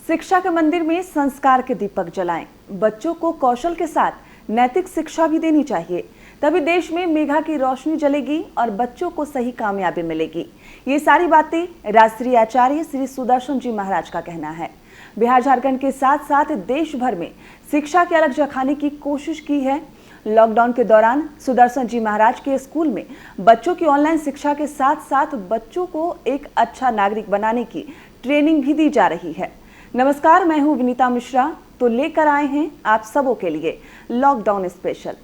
शिक्षा के मंदिर में संस्कार के दीपक जलाएं। बच्चों को कौशल के साथ नैतिक शिक्षा भी देनी चाहिए, तभी देश में मेघा की रोशनी जलेगी और बच्चों को सही कामयाबी मिलेगी। ये सारी बातें राष्ट्रीय आचार्य श्री सुदर्शन जी महाराज का कहना है। बिहार झारखंड के साथ साथ देश भर में शिक्षा की अलग जखाने की कोशिश की है। लॉकडाउन के दौरान सुदर्शन जी महाराज के स्कूल में बच्चों की ऑनलाइन शिक्षा के साथ साथ बच्चों को एक अच्छा नागरिक बनाने की ट्रेनिंग भी दी जा रही है। नमस्कार, मैं हूं विनीता मिश्रा, तो लेकर आए हैं आप सबों के लिए लॉकडाउन स्पेशल।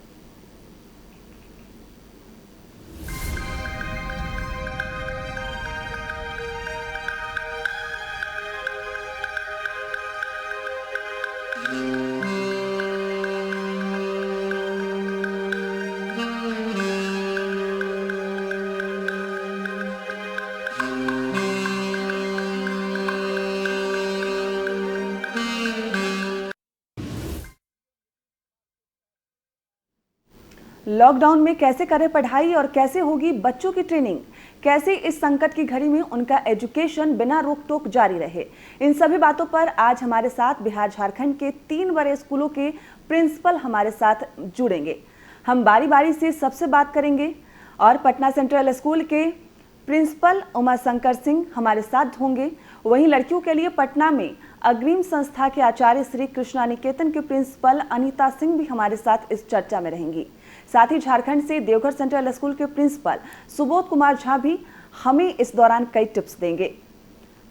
लॉकडाउन में कैसे करें पढ़ाई और कैसे होगी बच्चों की ट्रेनिंग, कैसे इस संकट की घड़ी में उनका एजुकेशन बिना रोक टोक जारी रहे, इन सभी बातों पर आज हमारे साथ बिहार झारखंड के 3 बड़े स्कूलों के प्रिंसिपल हमारे साथ जुड़ेंगे। हम बारी बारी से सबसे बात करेंगे और पटना सेंट्रल स्कूल के प्रिंसिपल उमा शंकर सिंह हमारे साथ होंगे। वहीं लड़कियों के लिए पटना में अग्रिम संस्था के आचार्य श्री कृष्णा निकेतन के प्रिंसिपल अनीता सिंह भी हमारे साथ इस चर्चा में रहेंगी। साथ ही झारखंड से देवघर सेंट्रल स्कूल के प्रिंसिपल सुबोध कुमार झा भी हमें इस दौरान कई टिप्स देंगे।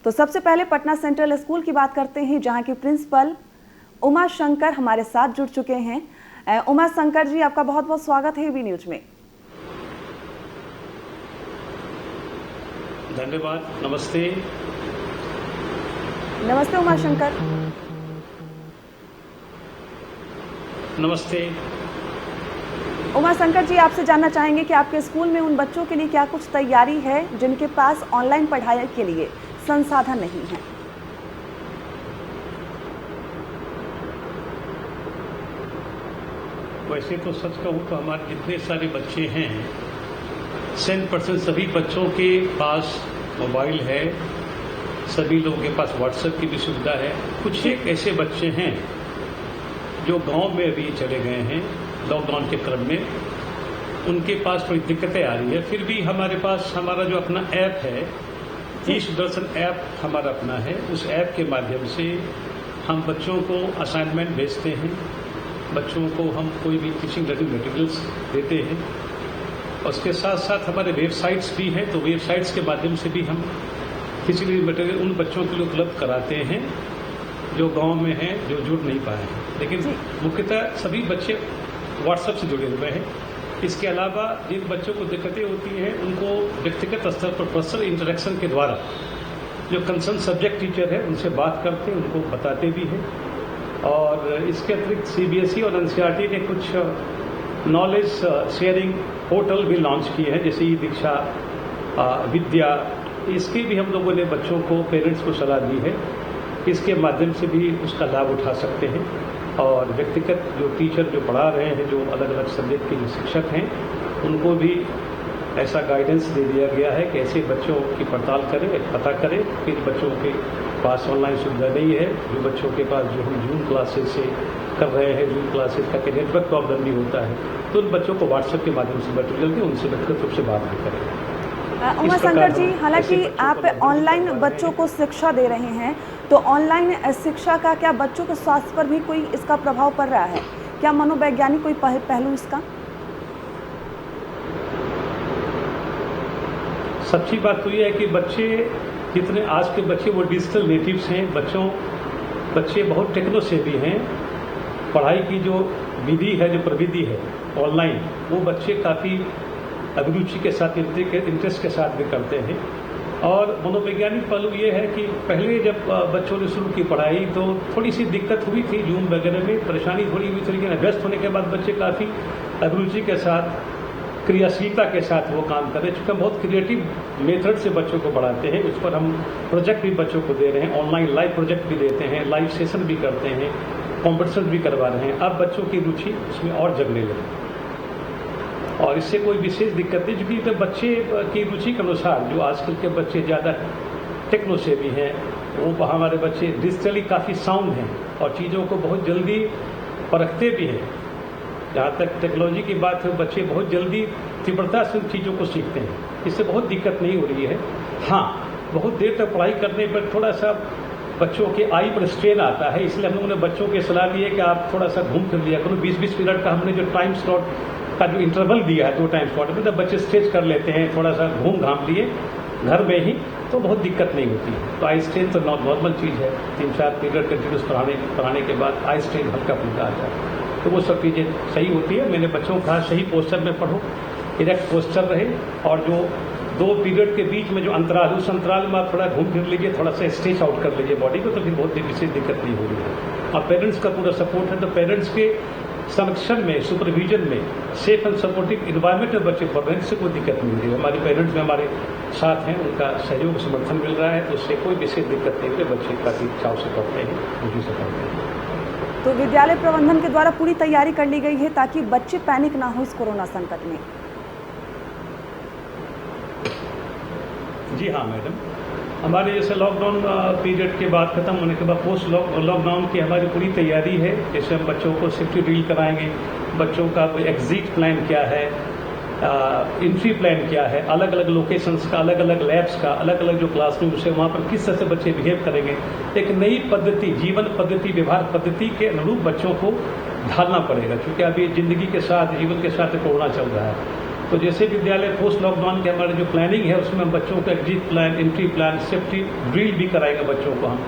तो सबसे पहले पटना सेंट्रल स्कूल की बात करते हैं, जहां के प्रिंसिपल उमा शंकर हमारे साथ जुड़ चुके हैं। उमा शंकर जी, आपका बहुत बहुत स्वागत है वी न्यूज में। धन्यवाद। नमस्ते। नमस्ते उमा शंकर। नमस्ते उमा शंकर जी, आपसे जानना चाहेंगे कि आपके स्कूल में उन बच्चों के लिए क्या कुछ तैयारी है जिनके पास ऑनलाइन पढ़ाई के लिए संसाधन नहीं है। वैसे तो सच कहूँ तो हमारे जितने सारे बच्चे हैं 100% सभी बच्चों के पास मोबाइल है, सभी लोगों के पास व्हाट्सएप की भी सुविधा है। कुछ एक ऐसे बच्चे हैं जो गांव में अभी चले गए हैं लॉकडाउन के क्रम में, उनके पास थोड़ी दिक्कतें आ रही है। फिर भी हमारे पास हमारा जो अपना ऐप है, ई सुदर्शन ऐप हमारा अपना है, उस ऐप के माध्यम से हम बच्चों को असाइनमेंट भेजते हैं, बच्चों को हम कोई भी टीचिंग लर्निंग मटेरियल्स देते हैं। उसके साथ साथ हमारे वेबसाइट्स भी हैं, तो वेबसाइट्स के माध्यम से भी हम टीचिंग मटेरियल उन बच्चों के लिए उपलब्ध कराते हैं जो गांव में हैं, जो जुड़ नहीं पाए हैं। लेकिन मुख्यतः सभी बच्चे व्हाट्सएप से जुड़े हुए हैं। इसके अलावा जिन बच्चों को दिक्कतें होती हैं उनको व्यक्तिगत स्तर पर पर्सनल इंटरेक्शन के द्वारा जो कंसर्न सब्जेक्ट टीचर है उनसे बात करते हैं, उनको बताते भी हैं। और इसके अतिरिक्त सीबीएसई और एनसीईआरटी ने कुछ नॉलेज शेयरिंग पोर्टल भी लॉन्च किए हैं, जैसे ई दीक्षा, विद्या। इसके भी हम लोगों ने बच्चों को, पेरेंट्स को सलाह दी है, इसके माध्यम से भी उसका लाभ उठा सकते हैं। और व्यक्तिगत जो टीचर जो पढ़ा रहे हैं, जो अलग अलग सब्जेक्ट के जो शिक्षक हैं, उनको भी ऐसा गाइडेंस दे दिया गया है कि ऐसे बच्चों की पड़ताल करें, पता करें। फिर बच्चों के पास ऑनलाइन सुविधा नहीं है, जो बच्चों के पास जो हम जूम क्लासेस से कर रहे हैं, जूम क्लासेस का नेटवर्क प्रॉब्लम भी होता है, तो उन बच्चों को व्हाट्सएप के माध्यम से मटेरियल दें, उनसे व्यक्तिगत रूप से बात भी करें। उमा शंकर जी, हालांकि आप ऑनलाइन बच्चों को शिक्षा दे रहे हैं, तो ऑनलाइन शिक्षा का क्या बच्चों के स्वास्थ्य पर भी कोई इसका प्रभाव पड़ रहा है? क्या मनोवैज्ञानिक कोई पहलू इसका? सच्ची बात तो ये है कि बच्चे जितने आज के बच्चे वो डिजिटल नेटिव्स हैं। बच्चे बहुत टेक्नो सेवी हैं। पढ़ाई की जो विधि है, जो प्रविधि है ऑनलाइन, वो बच्चे काफ़ी अभिरुचि के साथ, इंटरेस्ट के साथ भी करते हैं। और मनोवैज्ञानिक पहलू ये है कि पहले जब बच्चों ने शुरू की पढ़ाई तो थोड़ी सी दिक्कत हुई थी, जूम वगैरह में परेशानी थोड़ी हुई थी, लेकिन व्यस्त होने के बाद बच्चे काफ़ी अभिरुचि के साथ, क्रियाशीलता के साथ वो काम कर रहे हैं। चूँकि हम बहुत क्रिएटिव मेथड से बच्चों को पढ़ाते हैं, उस पर हम प्रोजेक्ट भी बच्चों को दे रहे हैं, ऑनलाइन लाइव प्रोजेक्ट भी देते हैं, लाइव सेशन भी करते हैं, कॉम्पिटिशन भी करवा रहे हैं। अब बच्चों की रुचि उसमें और जगने लगी और इससे कोई विशेष दिक्कत नहीं, क्योंकि तो बच्चे की रुचि के अनुसार जो आजकल के बच्चे ज़्यादा टेक्नो सेवी हैं, वो हमारे बच्चे डिजिटली काफ़ी साउंड हैं और चीज़ों को बहुत जल्दी परखते भी हैं। जहाँ तक टेक्नोलॉजी की बात है, बच्चे बहुत जल्दी तीव्रता से उन चीज़ों को सीखते हैं, इससे बहुत दिक्कत नहीं हो रही है। हाँ, बहुत देर तक पढ़ाई करने पर थोड़ा सा बच्चों के आई पर स्ट्रेन आता है, इसलिए हम लोगों ने बच्चों की सलाह दी है कि आप थोड़ा सा घूम फिर लिया करो। 20-20 मिनट का हमने जो टाइम स्लॉट का जो इंटरवल दिया है, 2 टाइम स्लॉट में, तब बच्चे स्ट्रेच कर लेते हैं, थोड़ा सा घूम घाम लिए घर में ही, तो बहुत दिक्कत नहीं होती है। तो आई स्ट्रेन तो नॉर्मल चीज़ है, 3-4 पीरियड कंटिन्यूस पढ़ाने के बाद आई स्ट्रेन हल्का फुल्का आता है, तो वो सब चीज़ें सही होती है। मैंने बच्चों को कहा सही पोस्चर में पढ़ो, इरेक्ट पोस्चर रहे, और जो 2 पीरियड के बीच में जो अंतराल, उस अंतराल में आप थोड़ा घूम फिर लीजिए, थोड़ा सा स्ट्रेच आउट कर लीजिए बॉडी को, तो फिर बहुत विशेष दिक्कत नहीं हो रही है। और पेरेंट्स का पूरा सपोर्ट है, तो पेरेंट्स के संरक्षण में, सुपरविजन में, सेफ एंड सपोर्टिव इन्वायरमेंट में बच्चे पढ़ रहे हैं, इससे कोई दिक्कत नहीं हो रही है। हमारे पेरेंट्स में हमारे साथ हैं, उनका सहयोग समर्थन मिल रहा है, तो उससे कोई विशेष दिक्कत नहीं हो रही, बच्चे काफ़ी चाव से पढ़ते हैं, खुशी से पढ़ते हैं। तो विद्यालय प्रबंधन के द्वारा पूरी तैयारी कर ली गई है ताकि बच्चे पैनिक ना हो इस कोरोना संकट में। जी हाँ मैडम, हमारे जैसे लॉकडाउन पीरियड के बाद खत्म होने के बाद पोस्ट लॉकडाउन की हमारी पूरी तैयारी है। जैसे हम बच्चों को सेफ्टी ड्रिल कराएंगे, बच्चों का एग्जिट प्लान क्या है, एंट्री प्लान क्या है, अलग अलग लोकेशंस का, अलग अलग लैब्स का, अलग अलग जो क्लासरूम्स है वहाँ पर किस तरह से बच्चे बिहेव करेंगे, एक नई पद्धति, जीवन पद्धति, व्यवहार पद्धति के अनुरूप बच्चों को ढालना पड़ेगा, क्योंकि अभी जिंदगी के साथ, जीवन के साथ कोरोना चल रहा है। तो जैसे विद्यालय पोस्ट लॉकडाउन के हमारे जो प्लानिंग है, उसमें हम बच्चों का exit plan, entry plan, safety drill भी कराएंगे बच्चों को। हम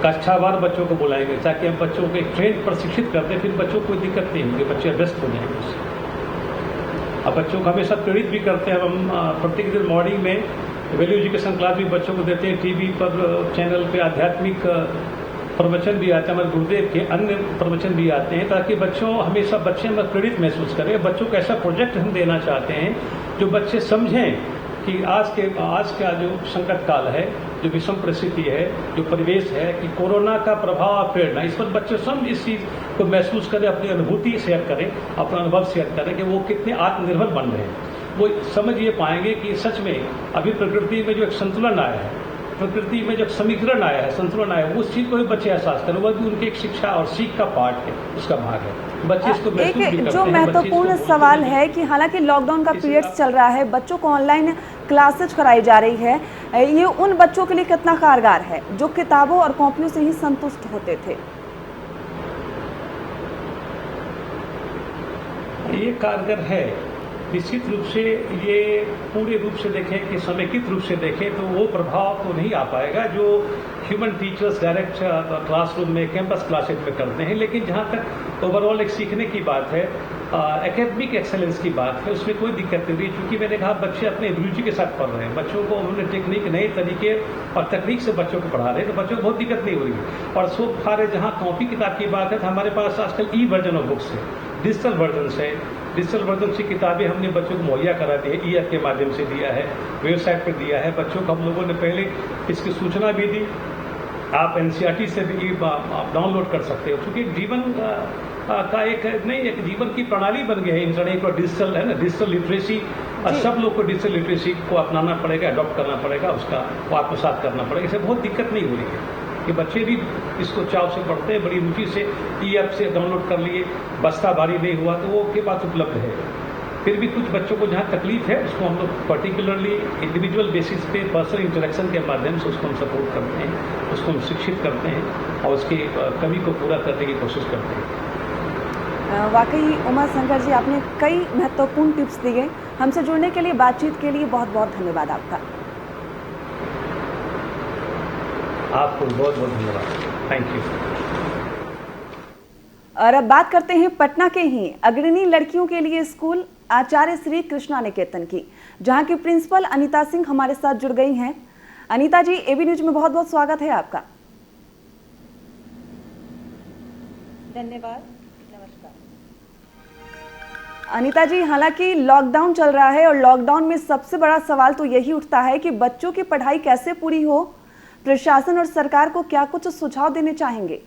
कक्षावार बच्चों को बुलाएंगे ताकि हम बच्चों को एक ट्रेन प्रशिक्षित करते, फिर बच्चों को कोई दिक्कत नहीं होगी, बच्चे व्यस्त हो जाएंगे उससे। अब बच्चों को हमेशा प्रेरित भी करते हैं। हम प्रत्येक दिन मॉर्निंग में वैल्यू एजुकेशन क्लास भी बच्चों को देते हैं, टीवी पर चैनल पे आध्यात्मिक प्रवचन भी आते हैं, हमारे गुरुदेव के अन्य प्रवचन भी आते हैं, ताकि बच्चों हमेशा बच्चे में प्रेरित महसूस करें। बच्चों को ऐसा प्रोजेक्ट हम देना चाहते हैं जो बच्चे समझें कि आज का जो संकट काल है, जो विषम परिस्थिति है, जो परिवेश है, कि कोरोना का प्रभाव प्रेरणा, इस पर बच्चे समझ इस चीज़ को महसूस करें, अपनी अनुभूति शेयर करें, अपना अनुभव शेयर करें कि वो कितने आत्मनिर्भर बन रहे हैं। वो समझ ये पाएंगे कि सच में अभी प्रकृति में जो एक संतुलन आया है, प्रकृति में जब समीकरण आया है, संतुलन आया है, उस चीज को भी बच्चे एहसास करें, वह भी उनकी एक शिक्षा और सीख का पार्ट है, उसका भाग है। बच्चे इसको महसूस भी करते हैं। जो महत्वपूर्ण सवाल है कि हालांकि लॉकडाउन का पीरियड चल रहा है, बच्चों को ऑनलाइन क्लासेज कराई जा रही है, ये उन बच्चों के लिए कितना कारगर है जो किताबों और कॉपियों से ही संतुष्ट होते थे? ये कारगर है निश्चित रूप से। ये पूरे रूप से देखें कि समेकित रूप से देखें तो वो प्रभाव तो नहीं आ पाएगा जो ह्यूमन टीचर्स डायरेक्ट क्लासरूम में, कैंपस क्लासेज में करते हैं। लेकिन जहाँ तक ओवरऑल एक सीखने की बात है, एकेडमिक एक्सेलेंस की बात है, उसमें कोई दिक्कत नहीं रही। चूंकि मैंने कहा बच्चे अपने रुचि के साथ पढ़ रहे हैं, बच्चों को उन्होंने टेक्निक, नए तरीके और तकनीक से बच्चों को पढ़ा रहे हैं, तो बच्चों को बहुत दिक्कत नहीं हो रही है। और सो फार जहाँ कॉपी किताब की बात है, तो हमारे पास आजकल ई वर्जन ऑफ बुक्स है, डिजिटल वर्जन से, डिजिटल वर्जन से किताबें हमने बच्चों को मुहैया करा दी है, ई ऐप के माध्यम से दिया है, वेबसाइट पर दिया है। बच्चों को हम लोगों ने पहले इसकी सूचना भी दी, आप एनसीईआरटी से भी आप डाउनलोड कर सकते हो, क्योंकि जीवन का एक जीवन की प्रणाली बन गई है इंटरनेट और डिजिटल, है ना, डिजिटल लिटरेसी। सब लोग को डिजिटल लिटरेसी को अपनाना पड़ेगा, अडॉप्ट करना पड़ेगा, उसका आत्मसात करना पड़ेगा। इससे बहुत दिक्कत नहीं हो रही है कि बच्चे भी इसको चाव से पढ़ते हैं, बड़ी रुचि से ई ऐप से डाउनलोड कर लिए, बस्ता भारी नहीं हुआ तो वो उनके पास उपलब्ध है। फिर भी कुछ बच्चों को जहाँ तकलीफ है, उसको हम लोग पर्टिकुलरली इंडिविजुअल बेसिस पे पर्सनल इंटरेक्शन के माध्यम से उसको हम सपोर्ट करते हैं, उसको हम शिक्षित करते हैं और उसकी कमी को पूरा करने की कोशिश करते हैं। वाकई उमा शंकर जी, आपने कई महत्वपूर्ण टिप्स दिए। हमसे जुड़ने के लिए, बातचीत के लिए बहुत बहुत धन्यवाद आपका। आपको बहुत बहुत धन्यवाद, थैंक यू। और अब बात करते हैं पटना के ही अग्रणी लड़कियों के लिए स्कूल आचार्य श्री कृष्णा निकेतन की, जहां की प्रिंसिपल अनीता सिंह हमारे साथ जुड़ गई हैं। अनीता जी, एबी न्यूज में बहुत बहुत स्वागत है आपका। धन्यवाद, नमस्कार। अनीता जी, हालांकि लॉकडाउन चल रहा है और लॉकडाउन में सबसे बड़ा सवाल तो यही उठता है कि बच्चों की पढ़ाई कैसे पूरी हो। प्रशासन और सरकार को क्या कुछ सुझाव देने चाहेंगे?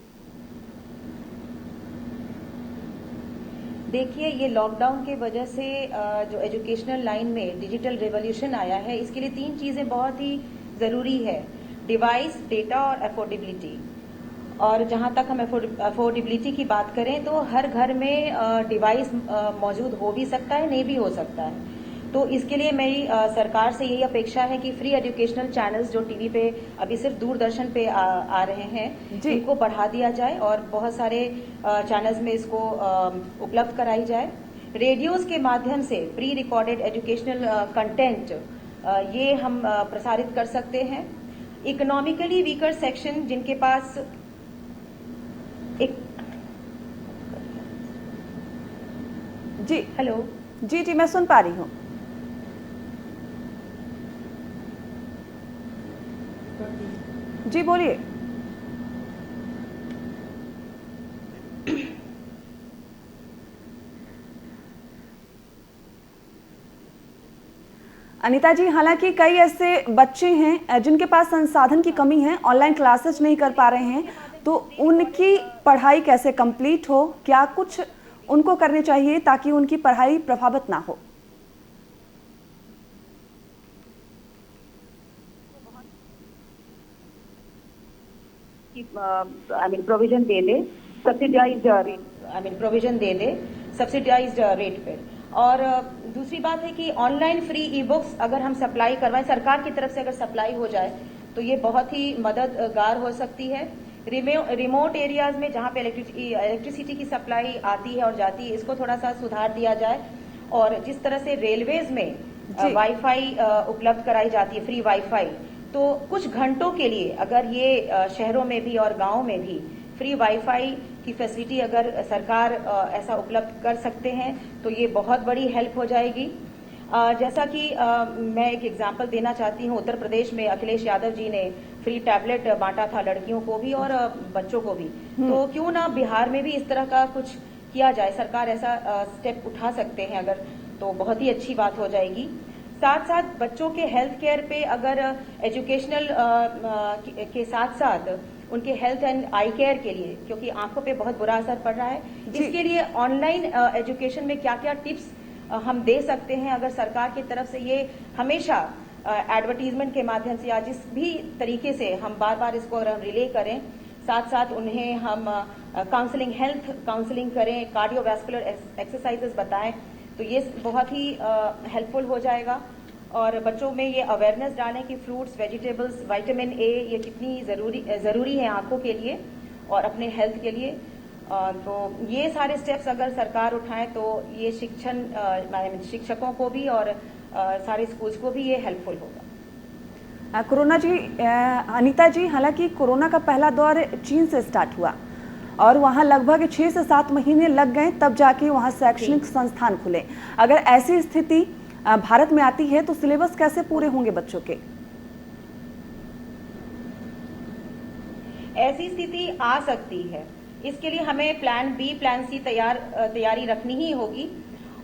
देखिए, ये लॉकडाउन के वजह से जो एजुकेशनल लाइन में डिजिटल रेवोल्यूशन आया है, इसके लिए 3 चीजें बहुत ही जरूरी है। डिवाइस, डेटा और अफोर्डेबिलिटी। और जहां तक हम अफोर्डेबिलिटी की बात करें तो हर घर में डिवाइस मौजूद हो भी सकता है, नहीं भी हो सकता है। तो इसके लिए मेरी सरकार से यही अपेक्षा है कि फ्री एजुकेशनल चैनल्स जो टीवी पे अभी सिर्फ दूरदर्शन पे आ रहे हैं, इनको बढ़ा दिया जाए और बहुत सारे चैनल्स में इसको उपलब्ध कराई जाए। रेडियोज के माध्यम से प्री रिकॉर्डेड एजुकेशनल कंटेंट ये हम प्रसारित कर सकते हैं। इकोनॉमिकली वीकर सेक्शन जिनके पास एक जी हेलो जी मैं सुन पा रही हूँ। जी बोलिए। अनीता जी, हालांकि कई ऐसे बच्चे हैं जिनके पास संसाधन की कमी है, ऑनलाइन क्लासेस नहीं कर पा रहे हैं, तो उनकी पढ़ाई कैसे कंप्लीट हो, क्या कुछ उनको करने चाहिए ताकि उनकी पढ़ाई प्रभावित ना हो? प्रोविजन दे दे सब्सिडाइज्ड रेट, प्रोविजन दे दे सब्सिडाइज्ड रेट पे। और दूसरी बात है कि ऑनलाइन फ्री ई बुक्स अगर हम सप्लाई करवाएं, सरकार की तरफ से अगर सप्लाई हो जाए तो ये बहुत ही मददगार हो सकती है। रिमोट एरियाज में जहां पे इलेक्ट्रिसिटी की सप्लाई आती है और जाती है, इसको थोड़ा सा सुधार दिया जाए। और जिस तरह से रेलवेज में वाईफाई उपलब्ध कराई जाती है, फ्री वाईफाई, तो कुछ घंटों के लिए अगर ये शहरों में भी और गांव में भी फ्री वाईफाई की फैसिलिटी अगर सरकार ऐसा उपलब्ध कर सकते हैं तो ये बहुत बड़ी हेल्प हो जाएगी। जैसा कि मैं एक एग्जांपल देना चाहती हूँ, उत्तर प्रदेश में अखिलेश यादव जी ने फ्री टैबलेट बांटा था लड़कियों को भी और बच्चों को भी। तो क्यों ना बिहार में भी इस तरह का कुछ किया जाए, सरकार ऐसा स्टेप उठा सकते हैं अगर, तो बहुत ही अच्छी बात हो जाएगी। साथ साथ बच्चों के हेल्थ केयर पे अगर एजुकेशनल के साथ साथ उनके हेल्थ एंड आई केयर के लिए, क्योंकि आंखों पे बहुत बुरा असर पड़ रहा है, इसके लिए ऑनलाइन एजुकेशन में क्या क्या टिप्स हम दे सकते हैं, अगर सरकार की तरफ से ये हमेशा एडवर्टीजमेंट के माध्यम से या जिस भी तरीके से हम बार बार इसको रिले करें, साथ साथ उन्हें हम काउंसलिंग, हेल्थ काउंसलिंग करें, कार्डियोवैस्कुलर एक्सरसाइजेस बताएं, तो ये बहुत ही हेल्पफुल हो जाएगा। और बच्चों में ये अवेयरनेस डालें कि फ्रूट्स, वेजिटेबल्स, विटामिन ए ये कितनी ज़रूरी है आंखों के लिए और अपने हेल्थ के लिए। तो ये सारे स्टेप्स अगर सरकार उठाए तो ये शिक्षकों को भी और सारे स्कूल्स को भी ये हेल्पफुल होगा। कोरोना जी, अनीता जी, हालांकि कोरोना का पहला दौर चीन से स्टार्ट हुआ और वहाँ लगभग 6 से 7 महीने लग गए, तब जाके वहाँ शैक्षणिक संस्थान खुले। अगर ऐसी स्थिति भारत में आती है तो सिलेबस कैसे पूरे होंगे बच्चों के? ऐसी स्थिति आ सकती है, इसके लिए हमें प्लान बी, प्लान सी तैयारी रखनी ही होगी।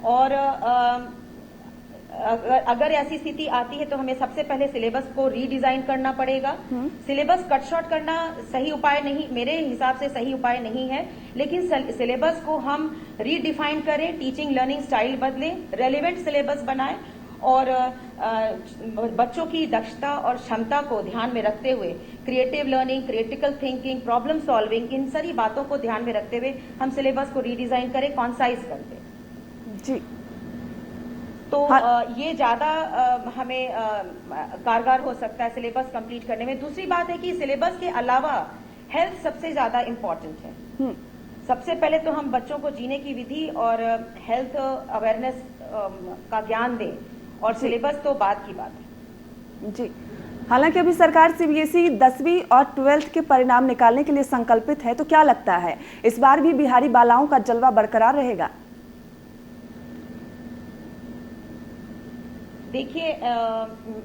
और अगर ऐसी स्थिति आती है तो हमें सबसे पहले सिलेबस को रीडिजाइन करना पड़ेगा। सिलेबस कट शॉर्ट करना सही उपाय नहीं, मेरे हिसाब से सही उपाय नहीं है, लेकिन सिलेबस को हम रीडिफाइन करें, टीचिंग लर्निंग स्टाइल बदलें, रेलेवेंट सिलेबस बनाएं और बच्चों की दक्षता और क्षमता को ध्यान में रखते हुए creative learning, critical thinking, problem solving, इन सारी बातों को ध्यान में रखते हुए हम सिलेबस को रीडिजाइन करें, कॉन्साइज कर दें। जी, तो ये ज्यादा हमें कारगर हो सकता है सिलेबस कंप्लीट करने में। दूसरी बात है कि सिलेबस के अलावा हेल्थ सबसे ज्यादा इम्पोर्टेंट है। सबसे पहले तो हम बच्चों को जीने की विधि और हेल्थ अवेयरनेस का ज्ञान दें और सिलेबस तो बाद की बात है। जी, हालांकि अभी सरकार सीबीएसई 10वीं और 12th के परिणाम निकालने के लिए संकल्पित है, तो क्या लगता है इस बार भी बिहारी बालाओं का जलवा बरकरार रहेगा? देखिए,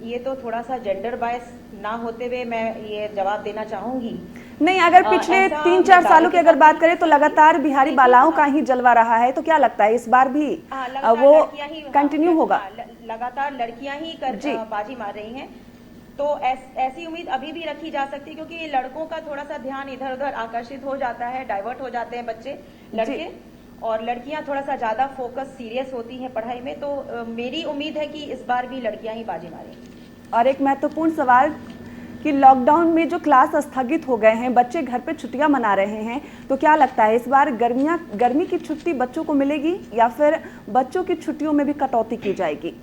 ये तो थोड़ा सा जेंडर बायस ना होते हुए मैं ये जवाब देना चाहूंगी। नहीं, अगर पिछले 3-4 सालों की अगर बात करें तो लगातार बिहारी बालाओं का ही जलवा रहा है, तो क्या लगता है इस बार भी वो कंटिन्यू होगा? लगातार लड़कियां ही बाजी मार रही हैं, तो ऐसी उम्मीद अभी भी रखी जा सकती है, क्योंकि लड़कों का थोड़ा सा ध्यान इधर उधर आकर्षित हो जाता है, डाइवर्ट हो जाते हैं बच्चे, लड़के, और लड़कियां थोड़ा सा ज्यादा फोकस सीरियस होती हैं पढ़ाई में। तो मेरी उम्मीद है कि इस बार भी लड़कियां ही बाजी मारेंगी। और एक महत्वपूर्ण सवाल कि लॉकडाउन में जो क्लास स्थगित हो गए हैं, बच्चे घर पे छुट्टियां मना रहे हैं, तो क्या लगता है इस बार गर्मी की छुट्टी बच्चों को मिलेगी या फिर बच्चों की छुट्टियों में भी कटौती की जाएगी?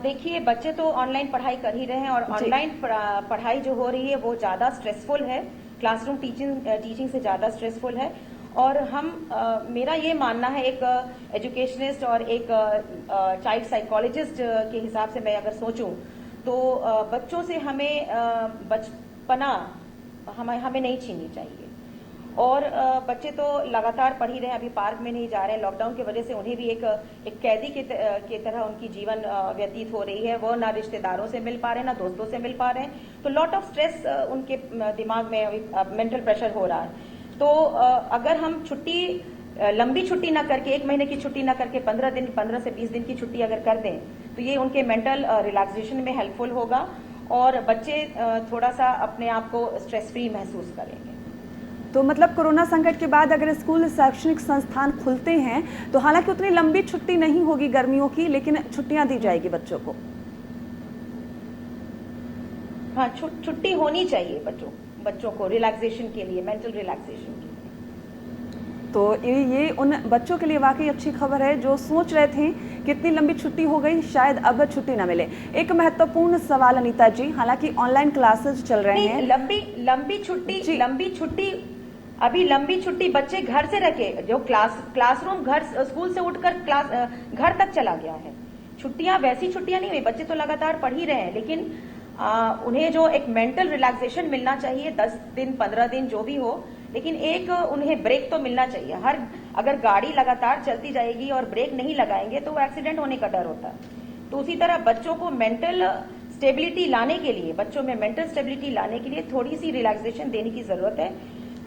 देखिए, बच्चे तो ऑनलाइन पढ़ाई कर ही रहे हैं और ऑनलाइन पढ़ाई जो हो रही है वो ज़्यादा स्ट्रेसफुल है, क्लासरूम टीचिंग से ज़्यादा स्ट्रेसफुल है। और मेरा ये मानना है, एक एजुकेशनिस्ट और एक चाइल्ड साइकोलॉजिस्ट के हिसाब से मैं अगर सोचूं तो बच्चों से हमें बचपना हमें नहीं छीननी चाहिए। और बच्चे तो लगातार पढ़ ही रहे हैं, अभी पार्क में नहीं जा रहे हैं। लॉकडाउन की वजह से उन्हें भी एक कैदी की तरह उनकी जीवन व्यतीत हो रही है। वो ना रिश्तेदारों से मिल पा रहे हैं, ना दोस्तों से मिल पा रहे हैं। तो लॉट ऑफ स्ट्रेस उनके दिमाग में अभी मेंटल प्रेशर हो रहा है। तो अगर हम लंबी छुट्टी ना करके, 1 महीने की छुट्टी ना करके 15 से 20 दिन की छुट्टी अगर कर दें तो ये उनके मेंटल रिलैक्सेशन में हेल्पफुल होगा और बच्चे थोड़ा सा अपने आप को स्ट्रेस फ्री महसूस करेंगे। तो मतलब कोरोना संकट के बाद अगर स्कूल, शैक्षणिक संस्थान खुलते हैं तो हालांकि उतनी लंबी छुट्टी नहीं होगी गर्मियों की, लेकिन छुट्टियां दी जाएगी बच्चों को। हाँ, छुट्टी होनी चाहिए बच्चों को रिलैक्सेशन के लिए, मेंटल रिलैक्सेशन के लिए। तो ये उन बच्चों के लिए वाकई अच्छी खबर है जो सोच रहे थे कि इतनी लंबी छुट्टी हो गई, शायद अब छुट्टी ना मिले। एक महत्वपूर्ण सवाल अनीता जी, हालांकि ऑनलाइन क्लासेस चल रहे हैं। लंबी छुट्टी बच्चे घर से रखे, जो क्लासरूम स्कूल से उठकर घर तक चला गया है। छुट्टियां वैसी छुट्टियां नहीं हुई, बच्चे तो लगातार पढ़ ही रहे हैं, लेकिन उन्हें जो एक मेंटल रिलैक्सेशन मिलना चाहिए, 10 दिन 15 दिन जो भी हो, लेकिन एक उन्हें ब्रेक तो मिलना चाहिए। अगर गाड़ी लगातार चलती जाएगी और ब्रेक नहीं लगाएंगे तो वो एक्सीडेंट होने का डर होता है। तो उसी तरह बच्चों को मेंटल स्टेबिलिटी लाने के लिए, बच्चों में मेंटल स्टेबिलिटी लाने के लिए थोड़ी सी रिलैक्सेशन देने की जरूरत है।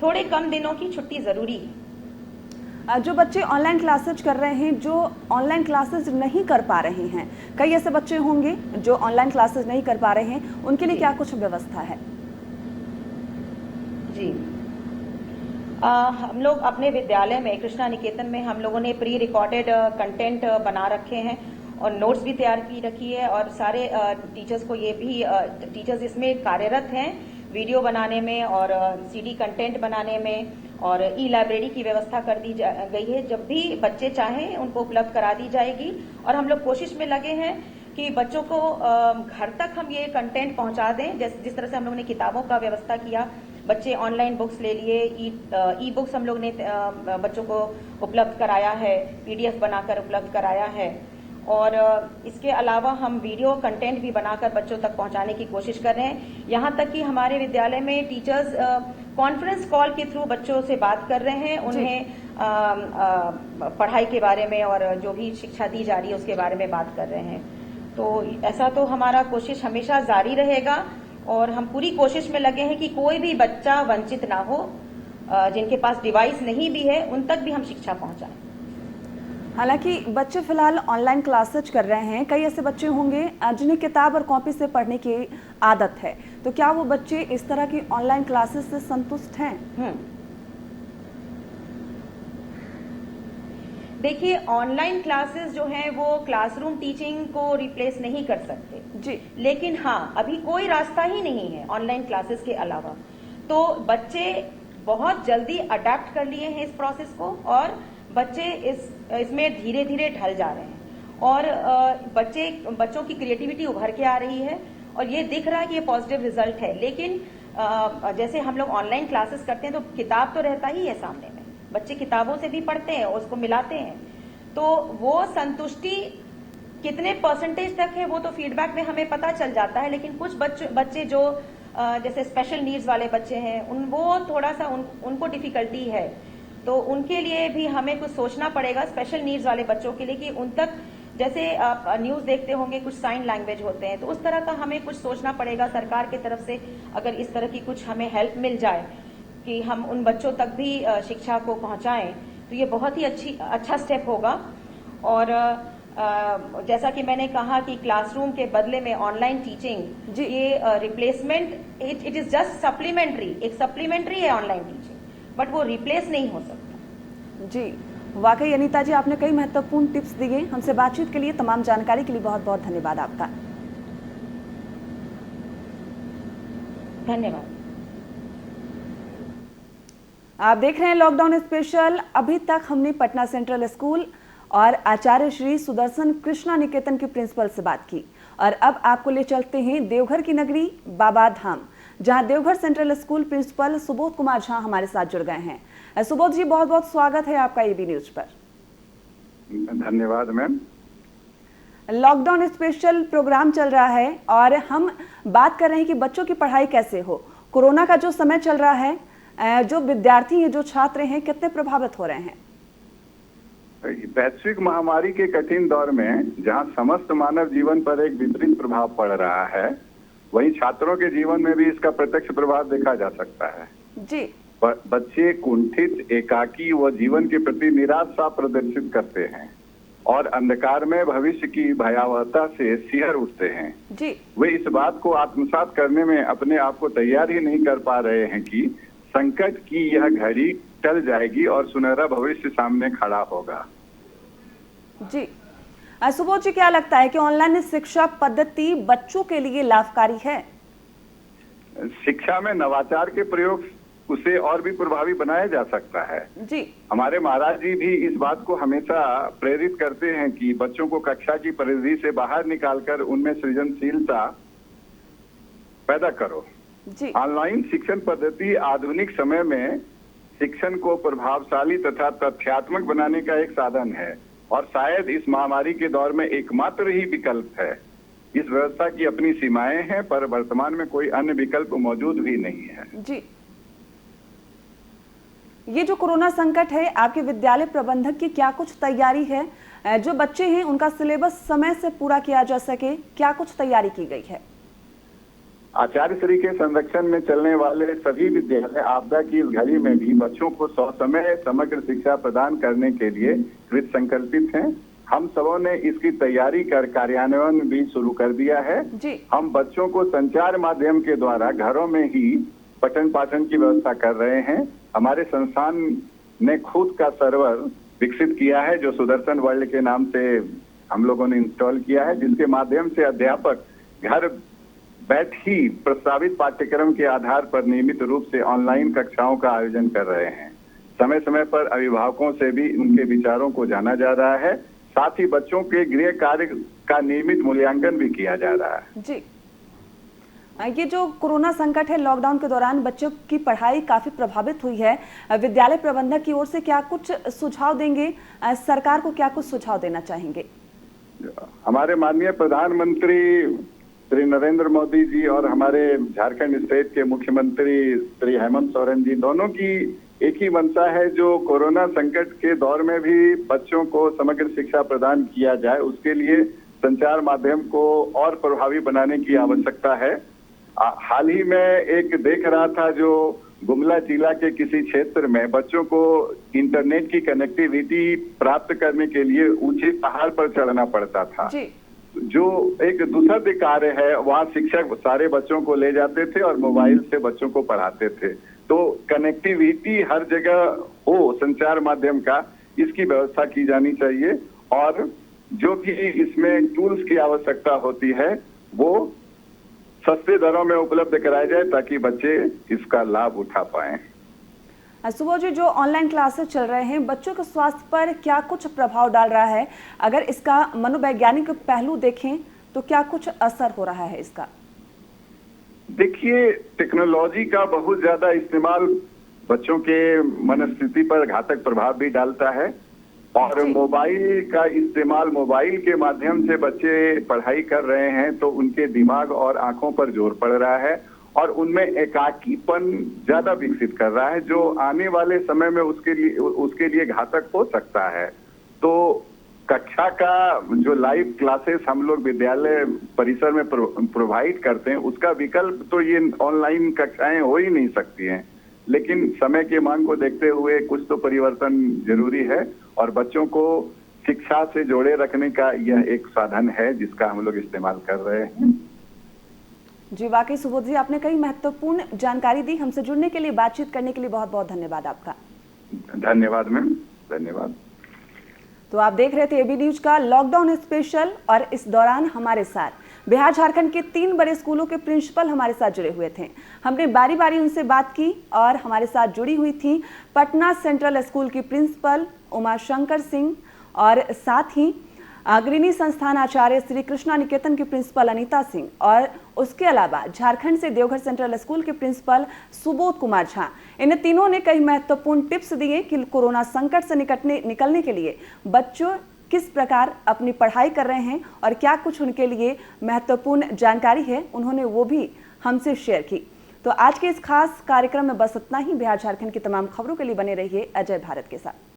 थोड़े कम दिनों की छुट्टी जरूरी है। जो बच्चे ऑनलाइन क्लासेज कर रहे हैं, जो ऑनलाइन क्लासेज नहीं कर पा रहे हैं, कई ऐसे बच्चे होंगे जो ऑनलाइन क्लासेज नहीं कर पा रहे हैं, उनके लिए क्या कुछ व्यवस्था है? जी, हम लोग अपने विद्यालय में, कृष्णा निकेतन में, हम लोगों ने प्री रिकॉर्डेड कंटेंट बना रखे हैं और नोट्स भी तैयार की रखी है। और सारे टीचर्स को टीचर्स इसमें कार्यरत हैं, वीडियो बनाने में और CD कंटेंट बनाने में, और ई-लाइब्रेरी की व्यवस्था कर दी गई है। जब भी बच्चे चाहें उनको उपलब्ध करा दी जाएगी। और हम लोग कोशिश में लगे हैं कि बच्चों को घर तक हम ये कंटेंट पहुंचा दें। जिस तरह से हम लोगों ने किताबों का व्यवस्था किया, बच्चे ऑनलाइन बुक्स ले लिए, ई बुक्स हम लोग ने बच्चों को उपलब्ध कराया है, PDF बनाकर उपलब्ध कराया है। और इसके अलावा हम वीडियो कंटेंट भी बनाकर बच्चों तक पहुंचाने की कोशिश कर रहे हैं। यहाँ तक कि हमारे विद्यालय में टीचर्स कॉन्फ्रेंस कॉल के थ्रू बच्चों से बात कर रहे हैं, उन्हें पढ़ाई के बारे में और जो भी शिक्षा दी जा रही है उसके बारे में बात कर रहे हैं। तो ऐसा तो हमारा कोशिश हमेशा जारी रहेगा और हम पूरी कोशिश में लगे हैं कि कोई भी बच्चा वंचित ना हो। जिनके पास डिवाइस नहीं भी है उन तक भी हम शिक्षा पहुंचाएं। हालांकि बच्चे फिलहाल ऑनलाइन क्लासेज कर रहे हैं, कई ऐसे बच्चे होंगे जिन्हें किताब और कॉपी से पढ़ने की आदत है, तो क्या वो बच्चे इस तरह की ऑनलाइन क्लासेस से संतुष्ट हैं? देखिए, ऑनलाइन क्लासेस जो हैं वो क्लासरूम टीचिंग को रिप्लेस नहीं कर सकते जी, लेकिन हाँ, अभी कोई रास्ता ही नहीं है ऑनलाइन क्लासेस के अलावा। तो बच्चे बहुत जल्दी अडेप्ट कर लिए हैं इस प्रोसेस को और बच्चे इसमें धीरे धीरे ढल जा रहे हैं और बच्चों की क्रिएटिविटी उभर के आ रही है और ये दिख रहा है कि ये पॉजिटिव रिजल्ट है। लेकिन जैसे हम लोग ऑनलाइन क्लासेस करते हैं तो किताब तो रहता ही है सामने में, बच्चे किताबों से भी पढ़ते हैं और उसको मिलाते हैं, तो वो संतुष्टि कितने परसेंटेज तक है वो तो फीडबैक में हमें पता चल जाता है। लेकिन कुछ बच्चे जो जैसे स्पेशल नीड्स वाले बच्चे हैं वो थोड़ा सा उनको डिफिकल्टी है, तो उनके लिए भी हमें कुछ सोचना पड़ेगा स्पेशल नीड्स वाले बच्चों के लिए कि उन तक, जैसे आप न्यूज देखते होंगे कुछ साइन लैंग्वेज होते हैं, तो उस तरह का हमें कुछ सोचना पड़ेगा सरकार की तरफ से। अगर इस तरह की कुछ हमें हेल्प मिल जाए कि हम उन बच्चों तक भी शिक्षा को पहुंचाएं तो ये बहुत ही अच्छा स्टेप होगा। और जैसा कि मैंने कहा कि क्लासरूम के बदले में ऑनलाइन टीचिंग, ये replacement, it is just supplementary, एक सप्लीमेंट्री है ऑनलाइन टीचिंग, बट वो रिप्लेस नहीं हो सकता। जी, वाकई अनीता जी, आपने कई महत्वपूर्ण टिप्स दिए। हमसे बातचीत के लिए, तमाम जानकारी के लिए बहुत बहुत धन्यवाद आपका। धन्यवाद। आप देख रहे हैं लॉकडाउन स्पेशल। अभी तक हमने पटना सेंट्रल स्कूल और आचार्य श्री सुदर्शन कृष्णा निकेतन के प्रिंसिपल से बात की और अब आपको ले चलते हैं देवघर की नगरी बाबा धाम, जहां Deoghar central school principal Subodh Kumar Jha हमारे साथ जुड़ गए हैं। सुबोध जी, बहुत बहुत स्वागत है आपका एबी न्यूज पर। धन्यवाद मैम। लॉकडाउन स्पेशल प्रोग्राम चल रहा है और हम बात कर रहे हैं कि बच्चों की पढ़ाई कैसे हो। कोरोना का जो समय चल रहा है, जो विद्यार्थी हैं, जो छात्र हैं, कितने प्रभावित हो रहे हैं? वैश्विक महामारी के कठिन दौर में जहां समस्त मानव जीवन पर एक विपरीत प्रभाव पड़ रहा है, वहीं छात्रों के जीवन में भी इसका प्रत्यक्ष प्रभाव देखा जा सकता है जी। बच्चे कुंठित, एकाकी व जीवन के प्रति निराशा प्रदर्शित करते हैं और अंधकार में भविष्य की भयावहता से सिहर उठते हैं जी। वे इस बात को आत्मसात करने में अपने आप को तैयार ही नहीं कर पा रहे हैं कि संकट की यह घड़ी टल जाएगी और सुनहरा भविष्य सामने खड़ा होगा। जी सुबोध जी, क्या लगता है कि ऑनलाइन शिक्षा पद्धति बच्चों के लिए लाभकारी है? शिक्षा में नवाचार के प्रयोग उसे और भी प्रभावी बनाया जा सकता है जी। हमारे महाराज जी भी इस बात को हमेशा प्रेरित करते हैं कि बच्चों को कक्षा की परिधि से बाहर निकालकर उनमें सृजनशीलता पैदा करो जी। ऑनलाइन शिक्षण पद्धति आधुनिक समय में शिक्षण को प्रभावशाली तथा तथ्यात्मक बनाने का एक साधन है और शायद इस महामारी के दौर में एकमात्र ही विकल्प है। इस व्यवस्था की अपनी सीमाएं हैं, पर वर्तमान में कोई अन्य विकल्प मौजूद भी नहीं है जी। ये जो कोरोना संकट है, आपके विद्यालय प्रबंधक की क्या कुछ तैयारी है? जो बच्चे हैं उनका सिलेबस समय से पूरा किया जा सके, क्या कुछ तैयारी की गई है? आचार्य श्री के संरक्षण में चलने वाले सभी विद्यालय आपदा की इस घड़ी में भी बच्चों को ससमय समग्र शिक्षा प्रदान करने के लिए कृत संकल्पित हैं। हम सबों ने इसकी तैयारी कर कार्यान्वयन भी शुरू कर दिया है जी। हम बच्चों को संचार माध्यम के द्वारा घरों में ही पठन पाठन की व्यवस्था कर रहे हैं। हमारे संस्थान ने खुद का सर्वर विकसित किया है जो सुदर्शन वर्ल्ड के नाम से हम लोगों ने इंस्टॉल किया है, जिसके माध्यम से अध्यापक घर बैठ ही प्रस्तावित पाठ्यक्रम के आधार पर नियमित रूप से ऑनलाइन कक्षाओं का आयोजन कर रहे हैं। समय समय पर अभिभावकों से भी उनके विचारों को जाना जा रहा है, साथ ही बच्चों के गृह कार्य का नियमित मूल्यांकन भी किया जा रहा है जी। ये जो कोरोना संकट है, लॉकडाउन के दौरान बच्चों की पढ़ाई काफी प्रभावित हुई है। विद्यालय प्रबंधक की ओर से क्या कुछ सुझाव देंगे? सरकार को क्या कुछ सुझाव देना चाहेंगे? हमारे माननीय प्रधानमंत्री श्री नरेंद्र मोदी जी और हमारे झारखंड स्टेट के मुख्यमंत्री श्री हेमंत सोरेन जी, दोनों की एक ही मंशा है जो कोरोना संकट के दौर में भी बच्चों को समग्र शिक्षा प्रदान किया जाए, उसके लिए संचार माध्यम को और प्रभावी बनाने की आवश्यकता है। हाल ही में एक देख रहा था जो गुमला जिला के किसी क्षेत्र में बच्चों को इंटरनेट की कनेक्टिविटी प्राप्त करने के लिए ऊंचे पहाड़ पर चढ़ना पड़ता था जी। जो एक दुस्सह कार्य है। वहाँ शिक्षक सारे बच्चों को ले जाते थे और मोबाइल से बच्चों को पढ़ाते थे। तो कनेक्टिविटी हर जगह हो संचार माध्यम का, इसकी व्यवस्था की जानी चाहिए और जो भी इसमें टूल्स की आवश्यकता होती है वो सस्ते दरों में उपलब्ध कराया जाए ताकि बच्चे इसका लाभ उठा पाएं। सुबोध जी, जो ऑनलाइन क्लासेस चल रहे हैं, बच्चों के स्वास्थ्य पर क्या कुछ प्रभाव डाल रहा है? अगर इसका मनोवैज्ञानिक पहलू देखें तो क्या कुछ असर हो रहा है इसका? देखिए, टेक्नोलॉजी का बहुत ज्यादा इस्तेमाल बच्चों के मनस्थिति पर घातक प्रभाव भी डालता है और मोबाइल का इस्तेमाल, मोबाइल के माध्यम से बच्चे पढ़ाई कर रहे हैं तो उनके दिमाग और आंखों पर जोर पड़ रहा है और उनमें एकाकीपन ज्यादा विकसित कर रहा है जो आने वाले समय में उसके लिए घातक हो सकता है। तो कक्षा का जो लाइव क्लासेस हम लोग विद्यालय परिसर में प्रोवाइड करते हैं उसका विकल्प तो ये ऑनलाइन कक्षाएं हो ही नहीं सकती हैं, लेकिन समय के मांग को देखते हुए कुछ तो परिवर्तन जरूरी है और बच्चों को शिक्षा से जोड़े रखने का यह एक साधन है जिसका हम लोग इस्तेमाल कर रहे हैं। जी, वाकई सुबोध जी, आपने कई महत्वपूर्ण जानकारी दी। हमसे जुड़ने के लिए, बातचीत करने के लिए बहुत बहुत धन्यवाद आपका। धन्यवाद मैम, धन्यवाद। तो आप देख रहे थे एबी न्यूज का लॉकडाउन स्पेशल और इस दौरान हमारे साथ बिहार झारखंड के 3 बड़े स्कूलों के प्रिंसिपल हमारे साथ जुड़े हुए थे। हमने बारी बारी उनसे बात की और हमारे साथ जुड़ी हुई थी पटना सेंट्रल स्कूल की प्रिंसिपल उमाशंकर सिंह और साथ ही अग्रणी संस्थान आचार्य श्री कृष्णा निकेतन की प्रिंसिपल अनीता सिंह और उसके अलावा झारखंड से देवघर सेंट्रल स्कूल के प्रिंसिपल सुबोध कुमार झा। इन तीनों ने कई महत्वपूर्ण टिप्स दिए कि कोरोना संकट से निकलने के लिए बच्चों किस प्रकार अपनी पढ़ाई कर रहे हैं और क्या कुछ उनके लिए महत्वपूर्ण जानकारी है, उन्होंने वो भी हमसे शेयर की। तो आज के इस खास कार्यक्रम में बस इतना ही। बिहार झारखंड की तमाम खबरों के लिए बने रहिए अजय भारत के साथ।